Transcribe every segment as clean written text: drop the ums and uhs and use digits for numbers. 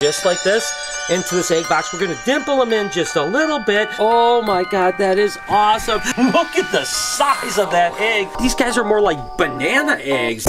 just like this into this egg box. We're gonna dimple them in just a little bit. Oh my God, that is awesome. Look at the size of that egg. These guys are more like banana eggs.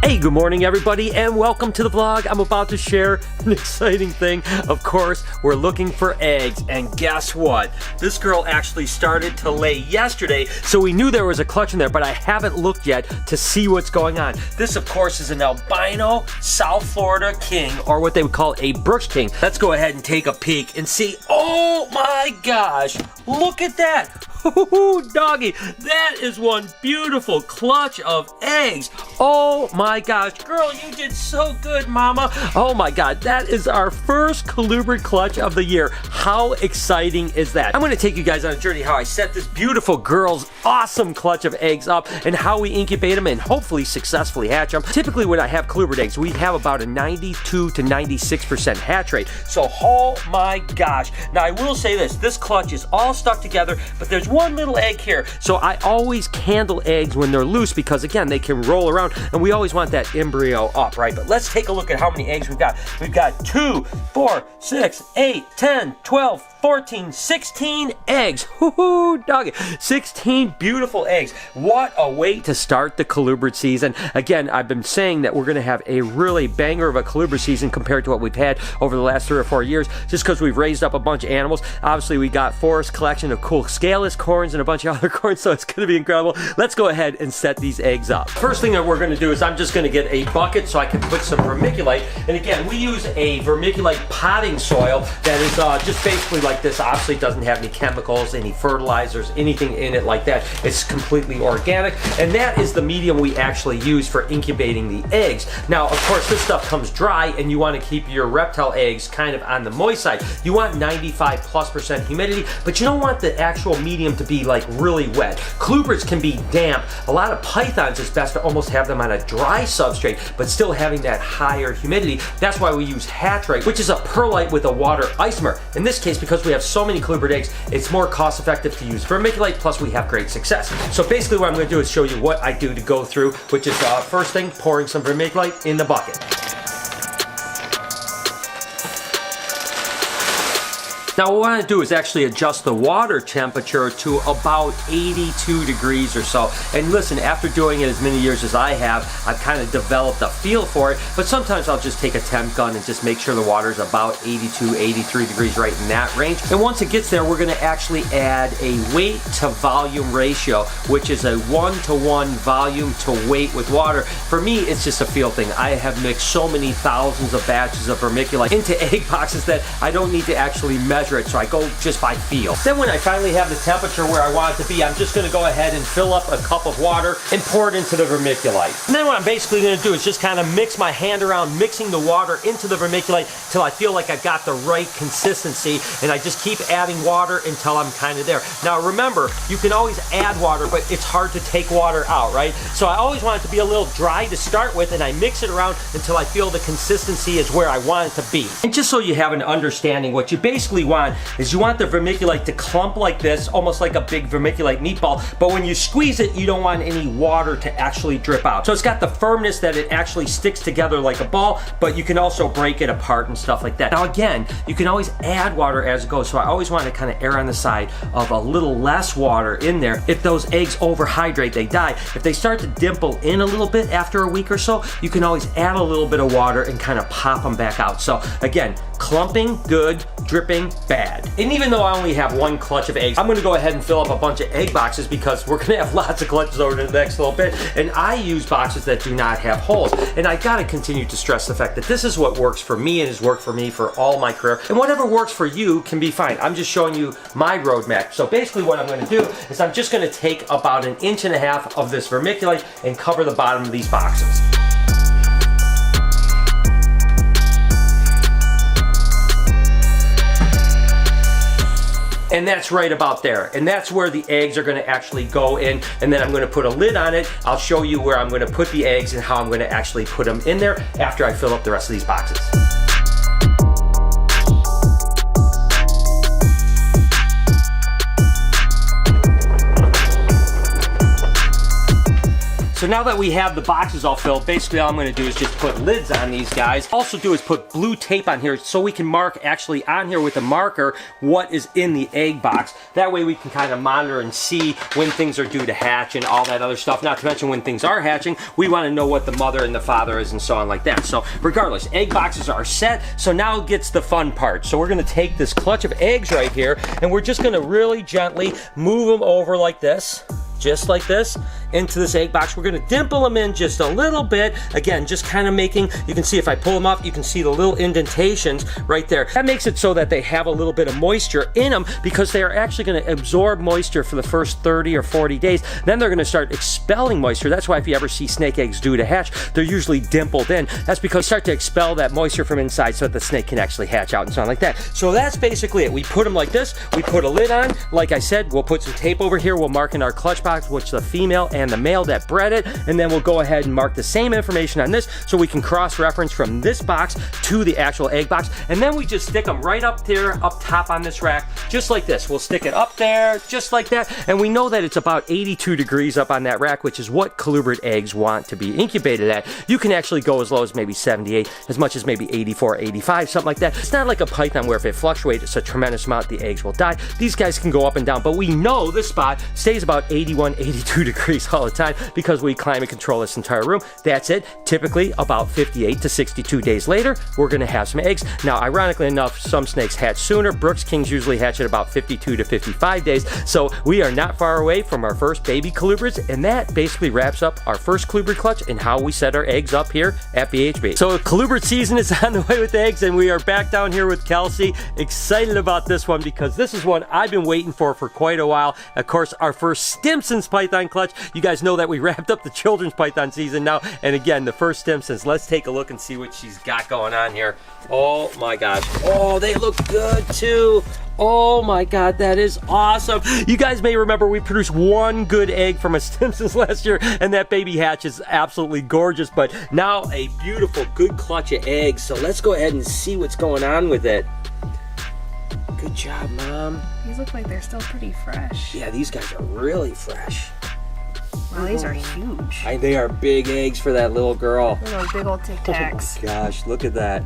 Hey, good morning everybody, and welcome to the vlog. I'm about to share an exciting thing. Of course, we're looking for eggs, and guess what? This girl actually started to lay yesterday, so we knew there was a clutch in there, but I haven't looked yet to see what's going on. This, of course, is an albino South Florida king, or what they would call a Brooks king. Let's go ahead and take a peek and see. Oh my gosh, look at that. Ooh, doggy, that is one beautiful clutch of eggs. Oh my gosh, girl, you did so good, mama. Oh my God, that is our first colubrid clutch of the year. How exciting is that? I'm gonna take you guys on a journey how I set this beautiful girl's awesome clutch of eggs up and how we incubate them and hopefully successfully hatch them. Typically when I have colubrid eggs, we have about a 92 to 96% hatch rate. So, oh my gosh. Now I will say this clutch is all stuck together, but there's one little egg here. So I always candle eggs when they're loose because again, they can roll around and we always want that embryo up, right? But let's take a look at how many eggs we've got. We've got 2, 4, 6, 8, 10, 12, 14, 16 eggs. Woohoo, doggy. 16 beautiful eggs. What a way to start the colubrid season. Again, I've been saying that we're going to have a really banger of a colubrid season compared to what we've had over the last 3 or 4 years, just because we've raised up a bunch of animals. Obviously, we got Forrest's collection of cool scaleless corns and a bunch of other corns, so it's going to be incredible. Let's go ahead and set these eggs up. First thing that we're going to do is I'm just going to get a bucket so I can put some vermiculite. And again, we use a vermiculite potting soil that is just basically like this. Obviously it doesn't have any chemicals, any fertilizers, anything in it like that. It's completely organic, and that is the medium we actually use for incubating the eggs. Now, of course, this stuff comes dry and you want to keep your reptile eggs kind of on the moist side. You want 95+% humidity, but you don't want the actual medium to be like really wet. Colubrids can be damp. A lot of pythons, it's best to almost have them on a dry substrate, but still having that higher humidity. That's why we use hatch rate, which is a perlite with a water isomer. In this case, because we have so many colubrid eggs, it's more cost effective to use vermiculite, plus we have great success. So basically what I'm going to do is show you what I do to go through, which is first thing, pouring some vermiculite in the bucket. Now what I want to do is actually adjust the water temperature to about 82 degrees or so. And listen, after doing it as many years as I have, I've kind of developed a feel for it, but sometimes I'll just take a temp gun and just make sure the water is about 82, 83 degrees, right in that range. And once it gets there, we're going to actually add a weight to volume ratio, which is a 1-to-1 volume to weight with water. For me, it's just a feel thing. I have mixed so many thousands of batches of vermiculite into egg boxes that I don't need to actually measure it, so I go just by feel. Then when I finally have the temperature where I want it to be, I'm just going to go ahead and fill up a cup of water and pour it into the vermiculite. And then what I'm basically going to do is just kind of mix my hand around, mixing the water into the vermiculite till I feel like I've got the right consistency, and I just keep adding water until I'm kind of there. Now remember, you can always add water, but it's hard to take water out, right? So I always want it to be a little dry to start with, and I mix it around until I feel the consistency is where I want it to be. And just so you have an understanding, what you basically want is you want the vermiculite to clump like this, almost like a big vermiculite meatball, but when you squeeze it, you don't want any water to actually drip out. So it's got the firmness that it actually sticks together like a ball, but you can also break it apart and stuff like that. Now again, you can always add water as it goes, so I always want to kind of err on the side of a little less water in there. If those eggs overhydrate, they die. If they start to dimple in a little bit after a week or so, you can always add a little bit of water and kind of pop them back out. So again, clumping, good, dripping, bad. And even though I only have one clutch of eggs, I'm gonna go ahead and fill up a bunch of egg boxes because we're gonna have lots of clutches over the next little bit. And I use boxes that do not have holes. And I gotta continue to stress the fact that this is what works for me and has worked for me for all my career. And whatever works for you can be fine. I'm just showing you my roadmap. So basically what I'm gonna do is I'm just gonna take about 1.5 inches of this vermiculite and cover the bottom of these boxes. And that's right about there. And that's where the eggs are gonna actually go in. And then I'm gonna put a lid on it. I'll show you where I'm gonna put the eggs and how I'm gonna actually put them in there after I fill up the rest of these boxes. So now that we have the boxes all filled, basically all I'm gonna do is just put lids on these guys. Also do is put blue tape on here so we can mark actually on here with a marker what is in the egg box. That way we can kind of monitor and see when things are due to hatch and all that other stuff. Not to mention when things are hatching, we want to know what the mother and the father is and so on like that. So regardless, egg boxes are set. So now gets the fun part. So we're gonna take this clutch of eggs right here and we're just gonna really gently move them over like this. Just like this, into this egg box. We're gonna dimple them in just a little bit. Again, just kind of making, you can see if I pull them up, you can see the little indentations right there. That makes it so that they have a little bit of moisture in them because they are actually gonna absorb moisture for the first 30 or 40 days. Then they're gonna start expelling moisture. That's why if you ever see snake eggs due to hatch, they're usually dimpled in. That's because they start to expel that moisture from inside so that the snake can actually hatch out and so on like that. So that's basically it. We put them like this, we put a lid on. Like I said, we'll put some tape over here. We'll mark in our clutch box which the female and the male that bred it, and then we'll go ahead and mark the same information on this so we can cross-reference from this box to the actual egg box, and then we just stick them right up there, up top on this rack, just like this. We'll stick it up there, just like that, and we know that it's about 82 degrees up on that rack, which is what colubrid eggs want to be incubated at. You can actually go as low as maybe 78, as much as maybe 84, 85, something like that. It's not like a python where if it fluctuates a tremendous amount, the eggs will die. These guys can go up and down, but we know this spot stays about 81, 82 degrees all the time because we climate control this entire room. That's it. Typically about 58 to 62 days later, we're gonna have some eggs. Now, ironically enough, some snakes hatch sooner. Brooks Kings usually hatch at about 52 to 55 days. So we are not far away from our first baby colubrids, and that basically wraps up our first colubrid clutch and how we set our eggs up here at BHB. So colubrid season is on the way with eggs, and we are back down here with Kelsey. Excited about this one because this is one I've been waiting for quite a while. Of course, our first Stimson's Python clutch. You guys know that we wrapped up the children's Python season now, and again, the first Stimson's. Let's take a look and see what she's got going on here. Oh my gosh. Oh, they look good too. Oh my God, that is awesome. You guys may remember we produced one good egg from a Stimson's last year, and that baby hatch is absolutely gorgeous, but now a beautiful, good clutch of eggs. So let's go ahead and see what's going on with it. Good job, Mom. These look like they're still pretty fresh. Yeah, these guys are really fresh. Wow, these are huge. They are big eggs for that little girl. Those big old Tic Tacs. Oh my gosh, look at that.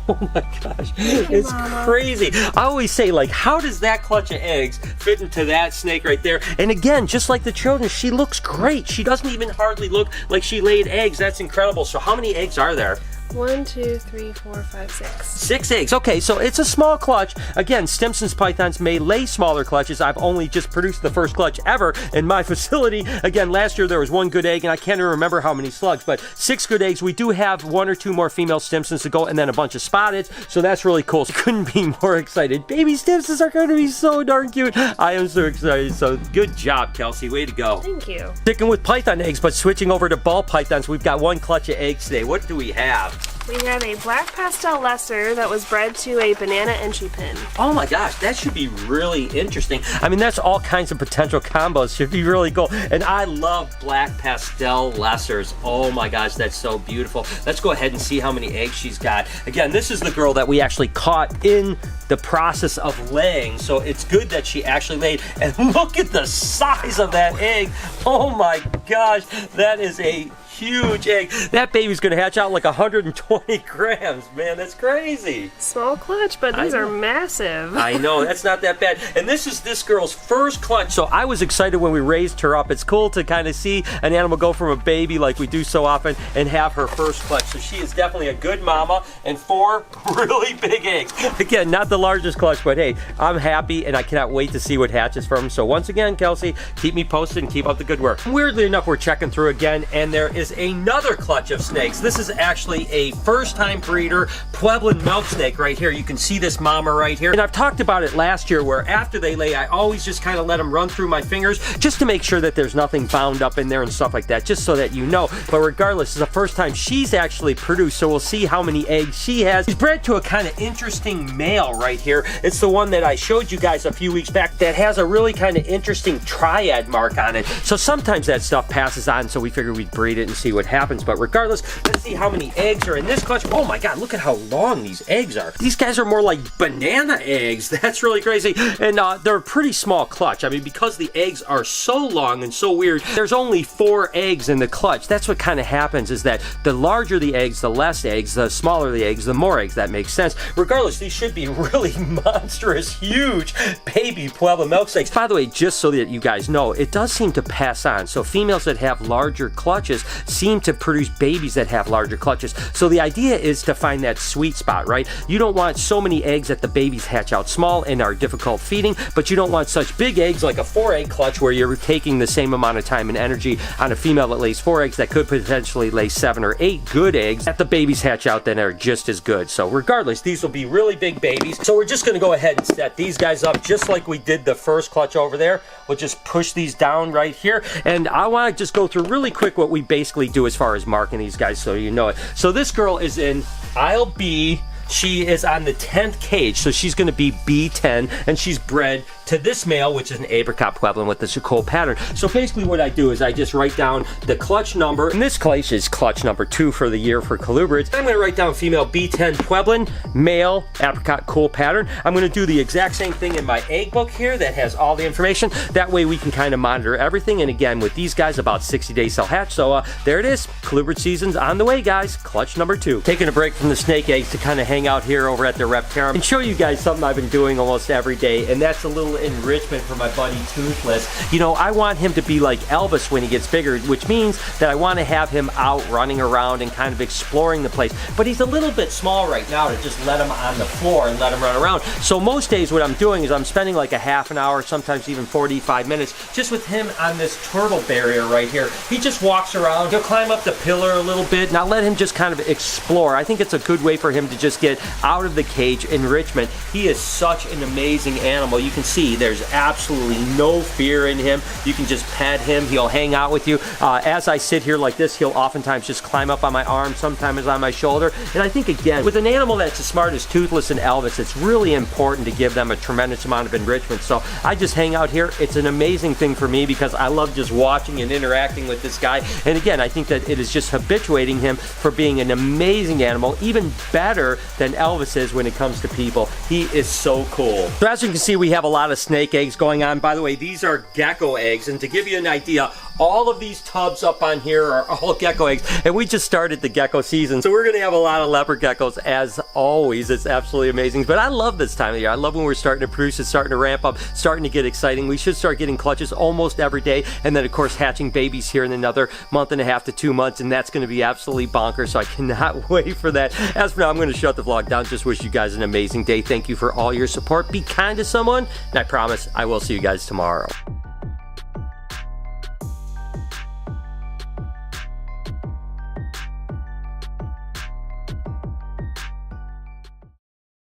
Oh my gosh, it's crazy. I always say, like, how does that clutch of eggs fit into that snake right there? And again, just like the children, she looks great. She doesn't even hardly look like she laid eggs. That's incredible. So how many eggs are there? 1, 2, 3, 4, 5, 6. 6 eggs. Okay, so it's a small clutch. Again, Stimson's pythons may lay smaller clutches. I've only just produced the first clutch ever in my facility. Again, last year there was 1 good egg, and I can't even remember how many slugs, but 6 good eggs. We do have 1 or 2 more female Stimsons to go, and then a bunch of spotted, so that's really cool. So couldn't be more excited. Baby Stimsons are going to be so darn cute. I am so excited. So good job, Kelsey. Way to go. Thank you. Sticking with python eggs, but switching over to ball pythons, we've got 1 clutch of eggs today. What do we have? We have a black pastel lesser that was bred to a banana entry pin. Oh my gosh, that should be really interesting. I mean, that's all kinds of potential combos. Should be really cool. And I love black pastel lessers. Oh my gosh, that's so beautiful. Let's go ahead and see how many eggs she's got. Again, this is the girl that we actually caught in the process of laying, so it's good that she actually laid. And look at the size of that egg. Oh my gosh, that is a huge egg. That baby's gonna hatch out like 120 grams. Man, that's crazy. Small clutch, but these are massive. I know, that's not that bad. And this is this girl's first clutch, so I was excited when we raised her up. It's cool to kind of see an animal go from a baby like we do so often and have her first clutch. So she is definitely a good mama, and 4 really big eggs. Again, not the largest clutch, but hey, I'm happy and I cannot wait to see what hatches from them. So once again, Kelsey, keep me posted and keep up the good work. Weirdly enough, we're checking through again, and there is another clutch of snakes. This is actually a first-time breeder Pueblan milk snake right here. You can see this mama right here. And I've talked about it last year where after they lay, I always just kind of let them run through my fingers just to make sure that there's nothing bound up in there and stuff like that, just so that you know. But regardless, it's the first time she's actually produced, so we'll see how many eggs she has. She's bred to a kind of interesting male right here. It's the one that I showed you guys a few weeks back that has a really kind of interesting triad mark on it. So sometimes that stuff passes on, so we figured we'd breed it and and see what happens. But regardless, let's see how many eggs are in this clutch. Oh my God, look at how long these eggs are. These guys are more like banana eggs. That's really crazy. And they're a pretty small clutch. I mean, because the eggs are so long and so weird, there's only 4 eggs in the clutch. That's what kind of happens, is that the larger the eggs, the less eggs, the smaller the eggs, the more eggs. That makes sense. Regardless, these should be really monstrous, huge baby Pueblo milk snakes. By the way, just so that you guys know, it does seem to pass on. So females that have larger clutches seem to produce babies that have larger clutches. So the idea is to find that sweet spot, right? You don't want so many eggs that the babies hatch out small and are difficult feeding, but you don't want such big eggs like a 4-egg clutch where you're taking the same amount of time and energy on a female that lays 4 eggs that could potentially lay 7 or 8 good eggs that the babies hatch out that are just as good. So regardless, these will be really big babies. So we're just gonna go ahead and set these guys up just like we did the first clutch over there. We'll just push these down right here. And I wanna just go through really quick what we basically do as far as marking these guys so you know it. So this girl is in aisle B. She is on the 10th cage, so she's going to be B10, and she's bred to this male, which is an apricot Puebloan with the Chacol pattern. So basically what I do is I just write down the clutch number. In this case is clutch number 2 for the year for colubrids. I'm going to write down female B10 Puebloan, male apricot cool pattern. I'm going to do the exact same thing in my egg book here that has all the information. That way we can kind of monitor everything. And again, with these guys, about 60 days till hatch. So there it is. Colubrid season's on the way, guys. Clutch number 2. Taking a break from the snake eggs to kind of hang out here over at the Reptarum and show you guys something I've been doing almost every day, and that's a little enrichment for my buddy Toothless. You know, I want him to be like Elvis when he gets bigger, which means that I want to have him out running around and kind of exploring the place. But he's a little bit small right now to just let him on the floor and let him run around. So most days what I'm doing is I'm spending like a half an hour, sometimes even 45 minutes, just with him on this turtle barrier right here. He just walks around, he'll climb up the pillar a little bit, and I'll let him just kind of explore. I think it's a good way for him to just get out of the cage. Enrichment. He is such an amazing animal. You can see there's absolutely no fear in him. You can just pet him. He'll hang out with you. As I sit here like this, he'll oftentimes just climb up on my arm, sometimes on my shoulder. And I think, again, with an animal that's as smart as Toothless and Elvis, it's really important to give them a tremendous amount of enrichment. So I just hang out here. It's an amazing thing for me because I love just watching and interacting with this guy. And again, I think that it is just habituating him for being an amazing animal, even better than Elvis is when it comes to people. He is so cool. So as you can see, we have a lot of snake eggs going on. By the way, these are gecko eggs, and to give you an idea, all of these tubs up on here are all gecko eggs, and we just started the gecko season, so we're gonna have a lot of leopard geckos as always. It's absolutely amazing. But I love this time of year. I love when we're starting to produce, it's starting to ramp up, starting to get exciting. We should start getting clutches almost every day, and then of course hatching babies here in another month and a half to 2 months, and that's gonna be absolutely bonkers, so I cannot wait for that. As for now, I'm gonna shut the vlog down. Just wish you guys an amazing day. Thank you for all your support. Be kind to someone, and I promise I will see you guys tomorrow.